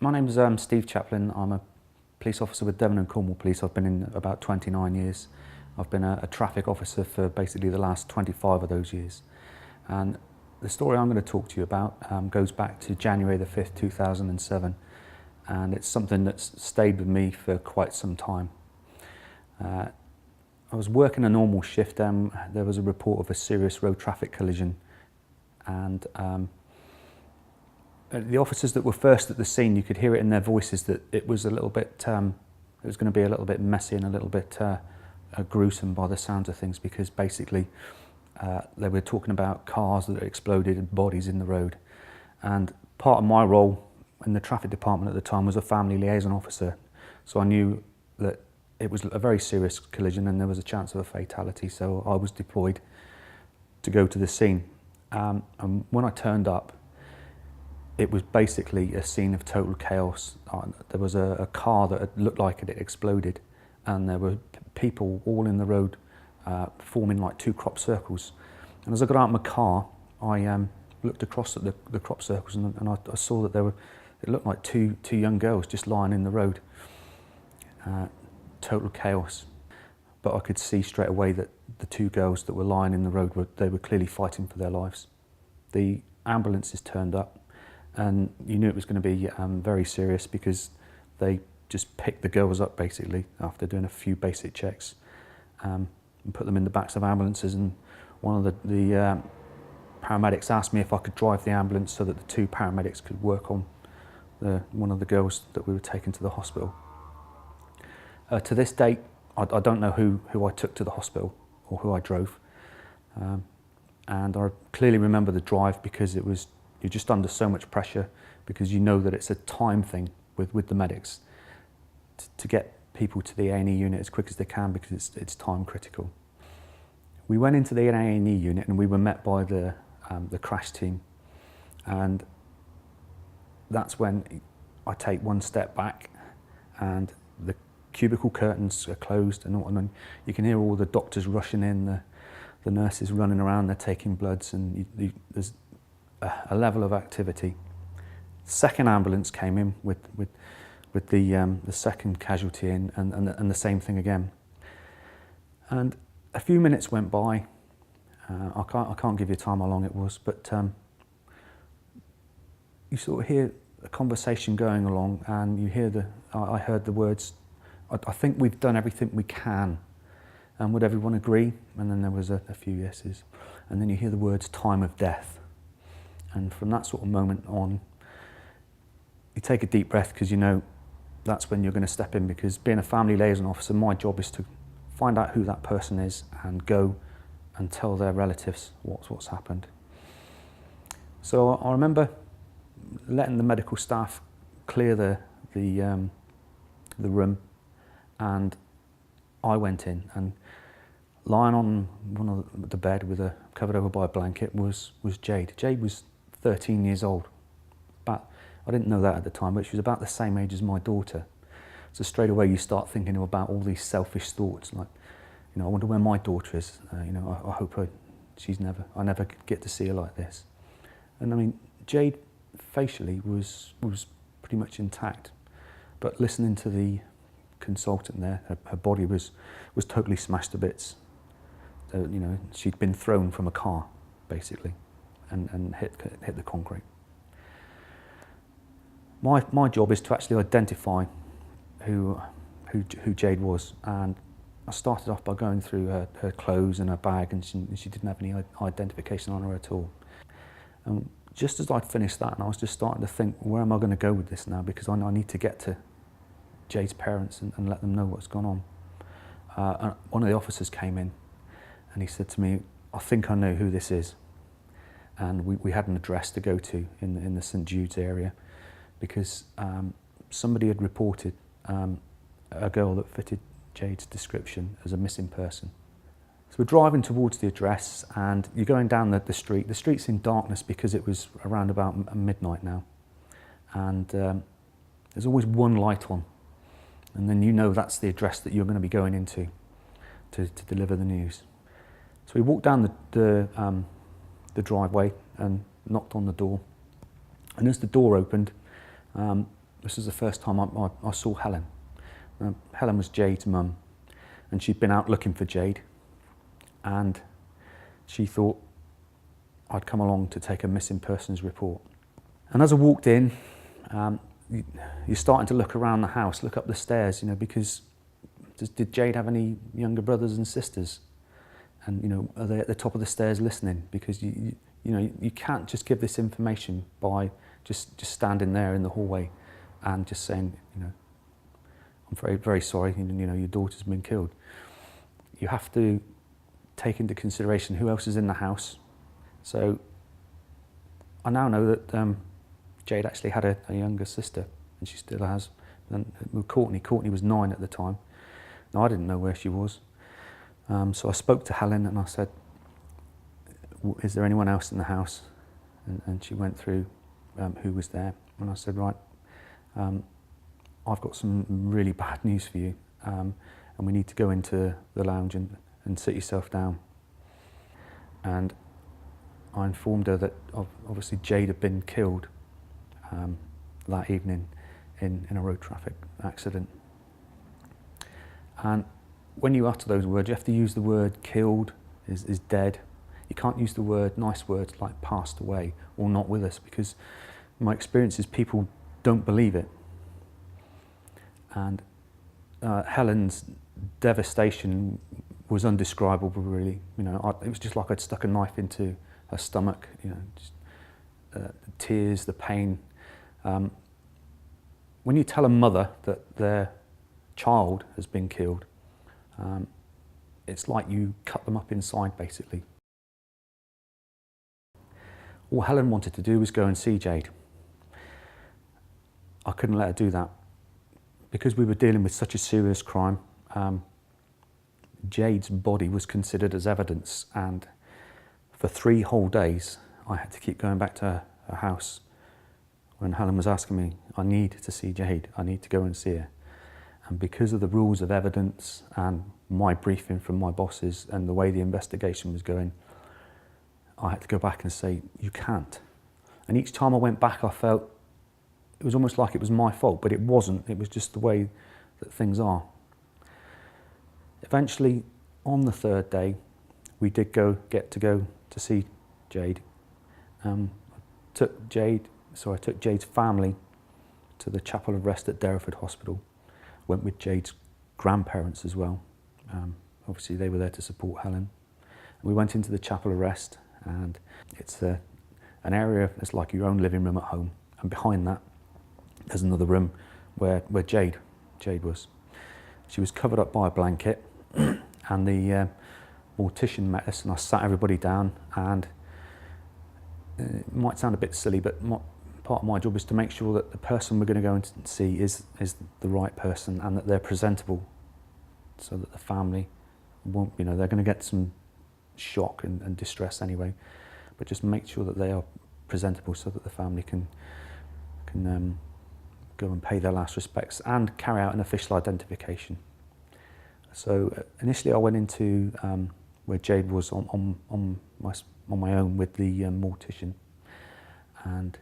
My name's Steve Chaplin. I'm a police officer with Devon and Cornwall Police. I've been in about 29 years. I've been a traffic officer for basically the last 25 of those years. And the story I'm going to talk to you about goes back to January the 5th, 2007. And it's something that's stayed with me for quite some time. I was working a normal shift. There was a report of a serious road traffic collision. And the officers that were first at the scene, you could hear it in their voices that it was a little bit, it was going to be a little bit messy and a little bit gruesome by the sounds of things, because basically they were talking about cars that exploded and bodies in the road. And part of my role in the traffic department at the time was a family liaison officer. So I knew that it was a very serious collision and there was a chance of a fatality. So I was deployed to go to the scene. And when I turned up, it was basically a scene of total chaos. There was a car that looked like it had exploded, and there were people all in the road forming like two crop circles. And as I got out of my car, I looked across at the crop circles, and I saw that it looked like two young girls just lying in the road. Total chaos. But I could see straight away that the two girls that were lying in the road, they were clearly fighting for their lives. The ambulances turned up, and you knew it was going to be very serious, because they just picked the girls up basically after doing a few basic checks and put them in the backs of ambulances. And one of the paramedics asked me if I could drive the ambulance so that the two paramedics could work on one of the girls that we were taking to the hospital. To this date, I don't know who I took to the hospital or who I drove. And I clearly remember the drive, because you're just under so much pressure, because you know that it's a time thing with the medics to get people to the A&E unit as quick as they can, because it's time critical. We went into the A&E unit and we were met by the crash team, and that's when I take one step back and the cubicle curtains are closed, and you can hear all the doctors rushing in, the nurses running around, they're taking bloods, and there's a level of activity. Second ambulance came in with the second casualty in, and the same thing again. And a few minutes went by. I can't give you time how long it was, but you sort of hear a conversation going along, and you hear I heard the words, I think we've done everything we can. And would everyone agree? And then there was a few yeses. And then you hear the words, time of death. And from that sort of moment on, you take a deep breath, because you know that's when you're going to step in, because being a family liaison officer, my job is to find out who that person is and go and tell their relatives what's happened. So I remember letting the medical staff clear the room, and I went in, and lying on one of the bed with covered over by a blanket was Jade. Jade was 13 years old. I didn't know that at the time, but she was about the same age as my daughter. So straight away you start thinking about all these selfish thoughts, like, I wonder where my daughter is. I hope I never get to see her like this. And I mean, Jade facially was pretty much intact, but listening to the consultant there, her body was totally smashed to bits. She'd been thrown from a car basically, and hit the concrete. My job is to actually identify who Jade was, and I started off by going through her clothes and her bag, and she didn't have any identification on her at all. And just as I'd finished that, and I was just starting to think, where am I going to go with this now, because I need to get to Jade's parents and let them know what's gone on. And one of the officers came in, and he said to me, I think I know who this is. And we had an address to go to in the St Jude's area, because somebody had reported a girl that fitted Jade's description as a missing person. So we're driving towards the address, and you're going down the street. The street's in darkness because it was around about midnight now. And there's always one light on. And then you know that's the address that you're going to be going into to deliver the news. So we walked down the driveway and knocked on the door. And as the door opened, this was the first time I saw Helen. Helen was Jade's mum, and she'd been out looking for Jade, and she thought I'd come along to take a missing persons report. And as I walked in, you're starting to look around the house, look up the stairs, because did Jade have any younger brothers and sisters? And are they at the top of the stairs listening? Because you can't just give this information by just standing there in the hallway and just saying, I'm very, very sorry, your daughter's been killed. You have to take into consideration who else is in the house. So I now know that Jade actually had a younger sister, and she still has. And Courtney was 9 at the time. Now, I didn't know where she was. So I spoke to Helen and I said, is there anyone else in the house? And she went through who was there. And I said, right, I've got some really bad news for you. And we need to go into the lounge and sit yourself down. And I informed her that obviously Jade had been killed that evening in a road traffic accident. And when you utter those words, you have to use the word killed, is dead. You can't use the nice words like passed away or not with us, because my experience is people don't believe it. And Helen's devastation was undescribable, really. It was just like I'd stuck a knife into her stomach. Just, the tears, the pain. When you tell a mother that their child has been killed, it's like you cut them up inside, basically. All Helen wanted to do was go and see Jade. I couldn't let her do that. Because we were dealing with such a serious crime, Jade's body was considered as evidence, and for 3 whole days I had to keep going back to her house when Helen was asking me, I need to see Jade, I need to go and see her. And because of the rules of evidence and my briefing from my bosses and the way the investigation was going, I had to go back and say, you can't. And each time I went back, I felt it was almost like it was my fault, but it wasn't. It was just the way that things are. Eventually, on the 3rd day, we did get to go to see Jade. I took Jade's family to the Chapel of Rest at Derriford Hospital. Went with Jade's grandparents as well. Obviously, they were there to support Helen. We went into the Chapel of Rest, and it's an area that's like your own living room at home. And behind that, there's another room where Jade was. She was covered up by a blanket, and the mortician met us, and I sat everybody down. And it might sound a bit silly, but part of my job is to make sure that the person we're going to go and see is the right person, and that they're presentable, so that the family won't, they're going to get some shock and distress anyway, but just make sure that they are presentable so that the family can go and pay their last respects and carry out an official identification. So initially I went into where Jade was on my own with the mortician, and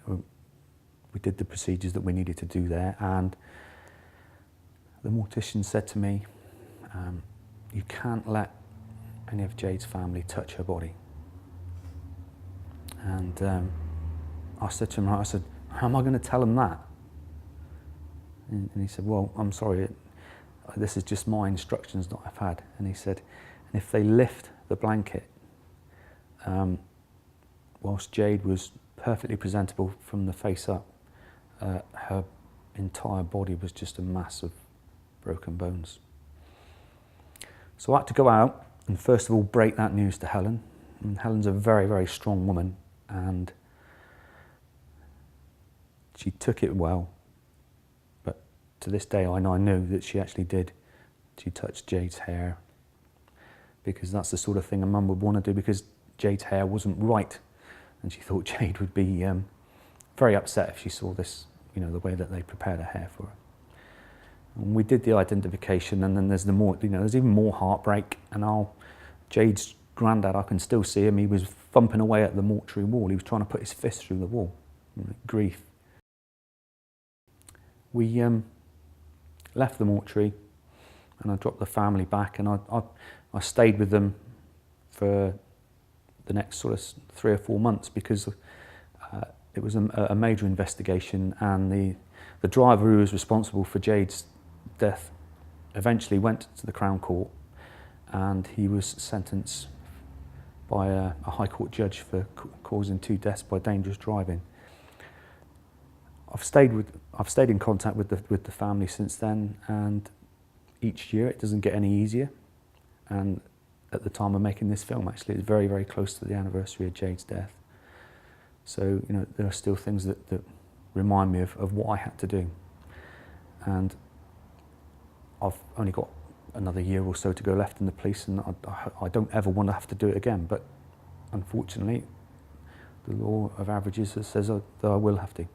we did the procedures that we needed to do there. And the mortician said to me, you can't let any of Jade's family touch her body. And I said to him, I said, how am I going to tell them that? And he said, well, I'm sorry, this is just my instructions that I've had. And he said, and if they lift the blanket, whilst Jade was perfectly presentable from the face up, her entire body was just a mass of broken bones. So I had to go out and first of all break that news to Helen. And Helen's a very, very strong woman, and she took it well. But to this day I know that she actually did. She touched Jade's hair, because that's the sort of thing a mum would want to do, because Jade's hair wasn't right, and she thought Jade would be very upset if she saw this, the way that they prepared her hair for her. And we did the identification, and then there's there's even more heartbreak. And Jade's granddad, I can still see him. He was thumping away at the mortuary wall. He was trying to put his fist through the wall. Grief. we left the mortuary, and I dropped the family back, and I stayed with them for the next sort of 3 or 4 months, because it was a major investigation, and the driver who was responsible for Jade's death eventually went to the Crown Court, and he was sentenced by a High Court judge for causing 2 deaths by dangerous driving. I've stayed in contact with the family since then, and each year it doesn't get any easier. And at the time of making this film, actually, it's very, very close to the anniversary of Jade's death. So, you know, there are still things that remind me of what I had to do. And I've only got another year or so to go left in the police, and I don't ever want to have to do it again. But unfortunately, the law of averages says that I will have to.